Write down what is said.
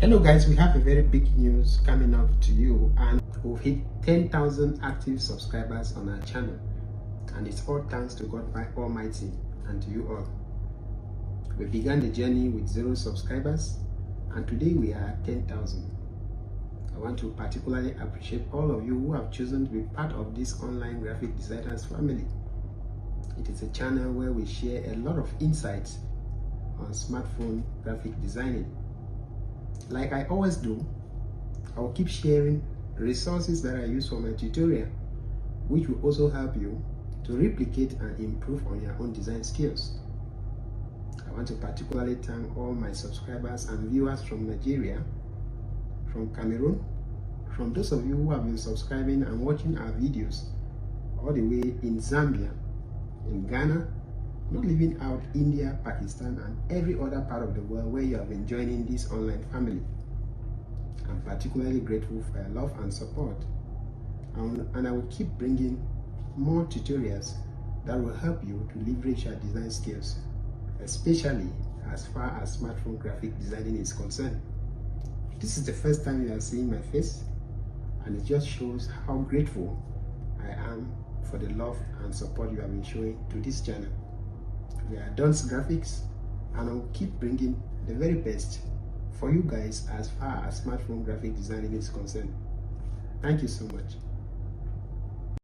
Hello guys, we have a very big news coming up to you, and we've hit 10,000 active subscribers on our channel, and it's all thanks to God Almighty and to you all. We began the journey with 0 subscribers, and today we are at 10,000. I want to particularly appreciate all of you who have chosen to be part of this online graphic designers family. It is a channel where we share a lot of insights on smartphone graphic designing. Like I always do, I will keep sharing resources that I use for my tutorial, which will also help you to replicate and improve on your own design skills. I want to particularly thank all my subscribers and viewers from Nigeria, from Cameroon, from those of you who have been subscribing and watching our videos all the way in Zambia, in Ghana, not leaving out India, Pakistan, and every other part of the world where you have been joining this online family. I'm particularly grateful for your love and support, and I will keep bringing more tutorials that will help you to leverage your design skills, especially as far as smartphone graphic designing is concerned. This is the first time you are seeing my face, and it just shows how grateful I am for the love and support you have been showing to this channel. We are Don's Graphics, and I'll keep bringing the very best for you guys as far as smartphone graphic designing is concerned. Thank you so much.